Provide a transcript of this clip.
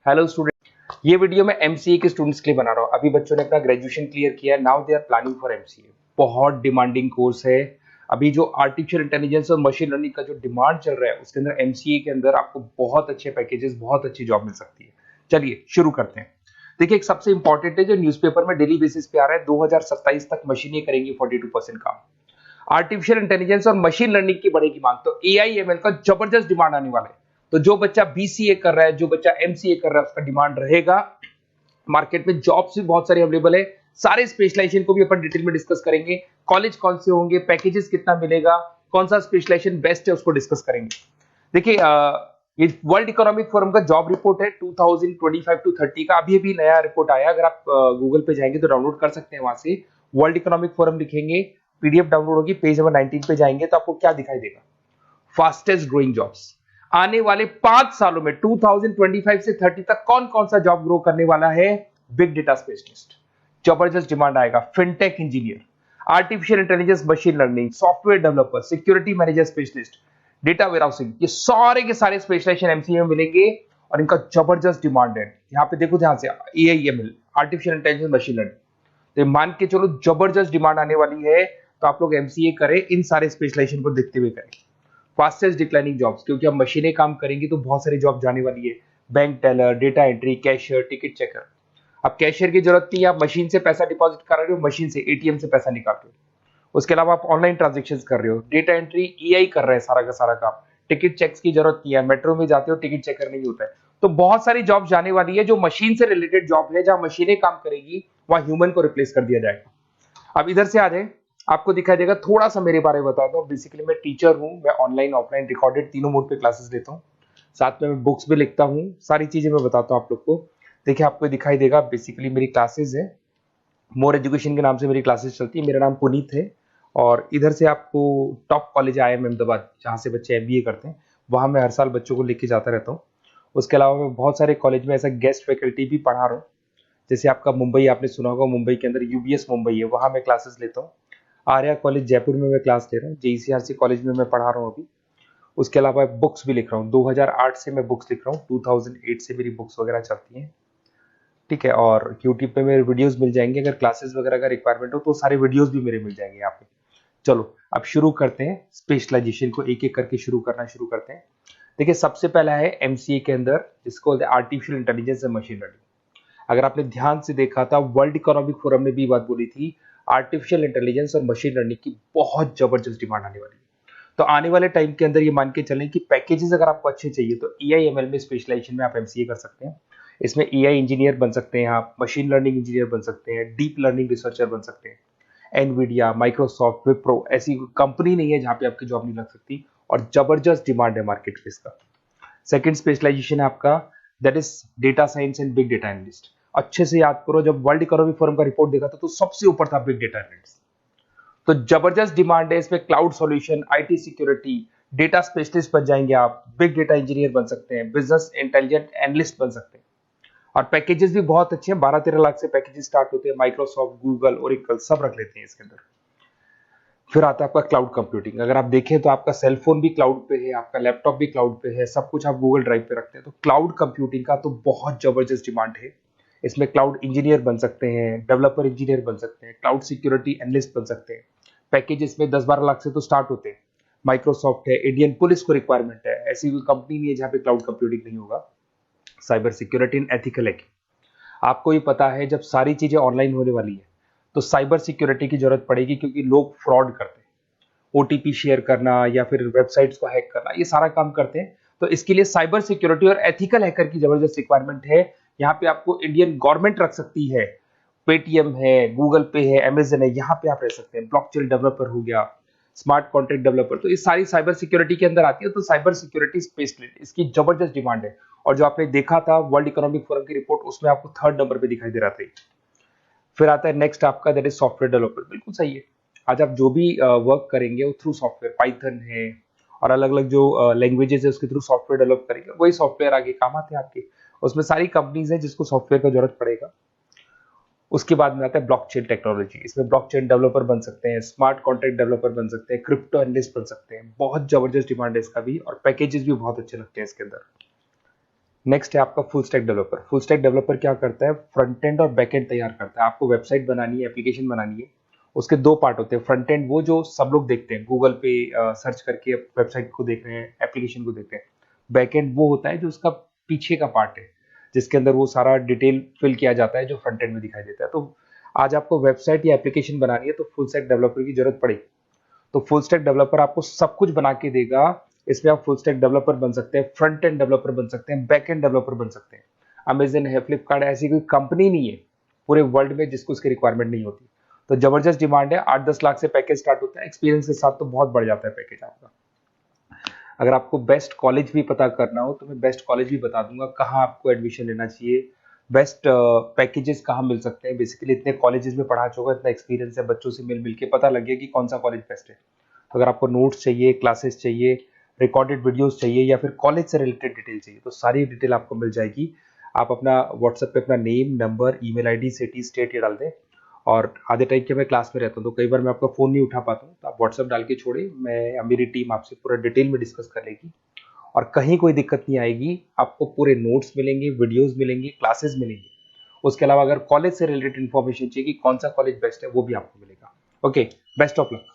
Hello student, ये video मैं MCA के स्टूडेंट्स के लिए बना रहा हूँ। अभी बच्चों ने अपना ग्रेजुएशन क्लियर किया है, now they are planning for MCA. बहुत डिमांडिंग कोर्स है। अभी जो आर्टिफिशियल इंटेलिजेंस और मशीन लर्निंग का जो डिमांड चल रहा है, उसके अंदर एमसीए के अंदर आपको बहुत अच्छे पैकेजेस, बहुत अच्छी जॉब मिल सकती है। चलिए शुरू करते हैं। देखिए, एक सबसे इंपॉर्टेंट है जो न्यूज़पेपर में डेली बेसिस पे आ रहा है, 2027 तक मशीनें करेंगी 42% काम। आर्टिफिशियल इंटेलिजेंस और मशीन लर्निंग की बढ़ेगी मांग, तो एआई एमएल का जबरदस्त डिमांड आने वाला है। तो जो बच्चा बीसीए कर रहा है, जो बच्चा एमसीए कर रहा है, उसका डिमांड रहेगा। मार्केट में जॉब्स भी बहुत सारे अवेलेबल है। सारे स्पेशलाइजेशन को भी अपन डिटेल में डिस्कस करेंगे। कॉलेज कौन से होंगे, पैकेजेस कितना मिलेगा, कौन सा स्पेशलाइजेशन बेस्ट है, उसको डिस्कस करेंगे। देखिए, ये वर्ल्ड इकोनॉमिक फोरम का जॉब रिपोर्ट है 2025 टू 30 का। अभी अभी नया रिपोर्ट आया, अगर आप गूगल पे जाएंगे तो डाउनलोड कर सकते हैं। वहां से वर्ल्ड इकोनॉमिक फोरम लिखेंगे, पीडीएफ डाउनलोड होगी, पेज नंबर 19 पे जाएंगे तो आपको क्या दिखाई देगा? Fastest growing jobs. आने वाले 5 सालों में 2025 से 30 तक कौन कौन सा जॉब ग्रो करने वाला है? बिग डेटा स्पेशलिस्ट, जबरदस्त डिमांड आएगा। Fintech engineer, artificial intelligence, machine learning, software developer, security manager specialist, data warehousing, ये सारे के सारे स्पेशलाइजेशन एमसीए में मिलेंगे और इनका जबरदस्त डिमांड है। यहाँ पे देखो ध्यान से, AIML, artificial intelligence, machine learning, तो मान के चलो जबरदस्त डिमांड आने वाली है। तो आप लोग एमसीए करें, इन सारे स्पेशलाइजेशन को देखते हुए करें। फास्टेस्ट डिक्लाइनिंग जॉब्स, क्योंकि अब मशीनें काम करेंगी तो बहुत सारी जॉब जाने वाली है। Bank teller, data entry, cashier, ticket checker. अब कैशियर की जरूरत नहीं है, आप मशीन से पैसा डिपॉजिट कर रहे हो, मशीन से एटीएम से पैसा निकाल रहे हो। उसके अलावा आप ऑनलाइन ट्रांजेक्शन कर रहे हो, डेटा एंट्री ईआई कर रहे हैं सारा का सारा काम। टिकट चेक्स की जरूरत नहीं है, मेट्रो में जाते हो टिकट चेकर नहीं होता है। तो बहुत सारी जॉब जाने वाली है जो मशीन से रिलेटेड जॉब है, जहां मशीनें काम करेगी वहां ह्यूमन को रिप्लेस कर दिया जाएगा। अब इधर से आ जाए, आपको दिखाई देगा। थोड़ा सा मेरे बारे में बता दो। बेसिकली मैं टीचर हूँ, मैं ऑनलाइन ऑफलाइन रिकॉर्डेड तीनों मोड पे क्लासेस लेता हूँ। साथ में मैं बुक्स भी लिखता हूँ, सारी चीजें मैं बताता हूँ आप लोग को। देखिए, आपको दिखाई देगा, बेसिकली मेरी क्लासेस है, मोर एजुकेशन के नाम से मेरी क्लासेस चलती है। मेरा नाम पुनीत है। और इधर से आपको टॉप कॉलेज आईआईएम अहमदाबाद, जहाँ से बच्चे एमबीए करते हैं, वहाँ मैं हर साल बच्चों को लेके जाता रहता हूँ। उसके अलावा मैं बहुत सारे कॉलेज में ऐसा गेस्ट फैकल्टी भी पढ़ा रहा हूँ। जैसे आपका मुंबई, आपने सुना होगा, मुंबई के अंदर यूबीएस मुंबई है, वहाँ मैं क्लासेस लेता हूँ। आर्या कॉलेज जयपुर में मैं क्लास ले रहा हूँ। जेईसीआरसी कॉलेज में मैं पढ़ा रहा हूँ अभी। उसके अलावा बुक्स भी लिख रहा हूँ, 2008 से मैं बुक्स लिख रहा हूँ, 2008 से मेरी बुक्स वगैरह चलती हैं। ठीक है, और यूट्यूब पे मेरे वीडियोस मिल जाएंगे। अगर क्लासेस वगैरह का रिक्वायरमेंट हो तो सारे वीडियोस भी मेरे मिल जाएंगे यहाँ पे। चलो अब शुरू करते हैं, स्पेशलाइजेशन को एक एक करके शुरू करते हैं। देखिए, सबसे पहला है एमसीए के अंदर, जिसको बोलते हैं artificial intelligence and machine learning. अगर आपने ध्यान से देखा था, वर्ल्ड इकोनॉमिक फोरम ने भी बात बोली थी, आर्टिफिशियल इंटेलिजेंस और मशीन लर्निंग की बहुत जबरदस्त डिमांड आने वाली है। तो आने वाले टाइम के अंदर ये मान के चलें कि पैकेजेस अगर आपको अच्छे चाहिए तो एआईएमएल में स्पेशलाइजेशन में आप एमसीए कर सकते हैं। इसमें एआई इंजीनियर बन सकते हैं, आप मशीन लर्निंग इंजीनियर बन सकते हैं, डीप लर्निंग रिसर्चर बन सकते हैं। एनवीडिया, माइक्रोसॉफ्ट, विप्रो, ऐसी कंपनी नहीं है जहां पे आपकी जॉब नहीं लग सकती, और जबरदस्त डिमांड है मार्केट में इसका। सेकंड स्पेशलाइजेशन है आपका, that is data science and big data analyst. अच्छे से याद करो, जब वर्ल्ड इकोनॉमिक फोरम का रिपोर्ट देखा था तो सबसे ऊपर था बिग डेटा एनालिस्ट। तो जबरदस्त डिमांड है इसमें। Cloud solution, IT security, data specialist बन जाएंगे आप, बिग डेटा इंजीनियर बन सकते हैं, बिजनेस इंटेलिजेंट एनालिस्ट बन सकते हैं। और पैकेजेस भी बहुत अच्छे हैं, 12-13 लाख से पैकेजेस स्टार्ट होते हैं। माइक्रोसॉफ्ट, गूगल, ओरेकल सब रख लेते हैं इसके अंदर। फिर आता है आपका क्लाउड कंप्यूटिंग। अगर आप देखें तो आपका सेल फोन भी क्लाउड पे है, आपका लैपटॉप भी क्लाउड पे है, सब कुछ आप गूगल ड्राइव पे रखते हैं। तो क्लाउड कंप्यूटिंग का तो बहुत जबरदस्त डिमांड है। इसमें क्लाउड इंजीनियर बन सकते हैं, डेवलपर इंजीनियर बन सकते हैं, क्लाउड सिक्योरिटी एनालिस्ट बन सकते हैं। पैकेज इसमें 10-12 लाख से तो स्टार्ट होते हैं। माइक्रोसॉफ्ट है, इंडियन पुलिस को रिक्वायरमेंट है, ऐसी कोई कंपनी नहीं है जहां पे क्लाउड कंप्यूटिंग नहीं होगा। साइबर सिक्योरिटी एंड एथिकल है। आपको ही पता है, जब सारी चीजें ऑनलाइन होने वाली है तो साइबर सिक्योरिटी की जरूरत पड़ेगी, क्योंकि लोग फ्रॉड करते हैं। ओटीपी शेयर करना या फिर वेबसाइट्स को हैक करना, ये सारा काम करते हैं। तो इसके लिए साइबर सिक्योरिटी और एथिकल हैकर की जबरदस्त रिक्वायरमेंट है। यहाँ पे आपको इंडियन गवर्नमेंट रख सकती है, पेटीएम है, गूगल पे है, अमेजन है, यहाँ पे आप रह सकते हैं। ब्लॉकचेन डेवलपर हो गया, स्मार्ट कॉन्ट्रैक्ट डेवलपर, तो ये सारी साइबर सिक्योरिटी के अंदर आती है। तो साइबर सिक्योरिटी स्पेशलिस्ट, इसकी जबरदस्त डिमांड है। और जो आपने देखा था वर्ल्ड इकोनॉमिक फोरम की रिपोर्ट, उसमें आपको 3rd नंबर पे दिखाई दे रहा था। फिर आता है नेक्स्ट आपका, दैट इज सॉफ्टवेयर डेवलपर। बिल्कुल सही है। आज आप जो भी वर्क करेंगे वो थ्रू सॉफ्टवेयर, पाइथन है और अलग अलग जो लैंग्वेजेस है उसके थ्रू सॉफ्टवेयर डेवलप करेंगे, वही सॉफ्टवेयर आगे काम आते हैं आपके। उसमें सारी कंपनीज है जिसको सॉफ्टवेयर का जरूरत पड़ेगा। उसके बाद में आता है ब्लॉकचेन टेक्नोलॉजी। इसमें ब्लॉकचेन डेवलपर बन सकते हैं, स्मार्ट कॉन्ट्रैक्ट डेवलपर बन सकते हैं, क्रिप्टो एनालिस्ट बन सकते हैं। बहुत जबरदस्त डिमांड है इसका भी, और पैकेजेस भी बहुत अच्छे लगते हैं इसके अंदर। नेक्स्ट है आपका full stack developer. Full stack developer क्या करता है, फ्रंट एंड और बैक एंड तैयार करता है। आपको वेबसाइट बनानी है, एप्लीकेशन बनानी है, उसके दो पार्ट होते हैं। फ्रंट एंड वो जो सब लोग देखते हैं, गूगल पे सर्च करके वेबसाइट को देख रहे हैं, एप्लीकेशन को देख रहे हैं। बैक एंड वो होता है जो उसका पीछे का पार्ट है, जिसके अंदर वो सारा डिटेल फिल किया जाता है जो फ्रंट एंड में दिखाई देता है। तो आज आपको वेबसाइट या एप्लीकेशन बनानी है तो फुल स्टैक डेवलपर की जरूरत पड़ेगी। तो फुल स्टैक डेवलपर आपको सब कुछ बना के देगा। इसमें आप फुल स्टैक डेवलपर बन सकते हैं, फ्रंट एंड डेवलपर बन सकते हैं, बैक एंड डेवलपर बन सकते हैं। अमेजन है, फ्लिपकार्ट है, ऐसी कोई कंपनी नहीं है पूरे वर्ल्ड में जिसको उसकी रिक्वायरमेंट नहीं होती। तो जबरदस्त डिमांड है, 8-10 लाख से पैकेज स्टार्ट होता है। एक्सपीरियंस के साथ तो बहुत बढ़ जाता है पैकेज आपका। अगर आपको बेस्ट कॉलेज भी पता करना हो तो मैं बेस्ट कॉलेज भी बता दूंगा, कहाँ आपको एडमिशन लेना चाहिए, बेस्ट पैकेजेस कहाँ मिल सकते हैं। बेसिकली इतने कॉलेजेस में पढ़ा चुका, इतना एक्सपीरियंस है, बच्चों से मिल मिल के पता लग गया कि कौन सा कॉलेज बेस्ट है। तो अगर आपको नोट्स चाहिए, क्लासेस चाहिए, रिकॉर्डेड वीडियोस चाहिए या फिर कॉलेज से रिलेटेड डिटेल चाहिए, तो सारी डिटेल आपको मिल जाएगी। आप अपना व्हाट्सएप पे अपना name, number, email ID, city, state ये डाल दें। और आधे टाइम के मैं क्लास में रहता हूँ तो कई बार मैं आपका फ़ोन नहीं उठा पाता हूँ, तो आप व्हाट्सएप डाल के छोड़े, मैं मेरी टीम आपसे पूरा डिटेल में डिस्कस कर लेगी। और कहीं कोई दिक्कत नहीं आएगी। आपको पूरे नोट्स मिलेंगे, वीडियोस मिलेंगे, क्लासेस मिलेंगे। उसके अलावा अगर कॉलेज से रिलेटेड इन्फॉर्मेशन चाहिए कि कौन सा कॉलेज बेस्ट है, वो भी आपको मिलेगा। Okay, best of luck.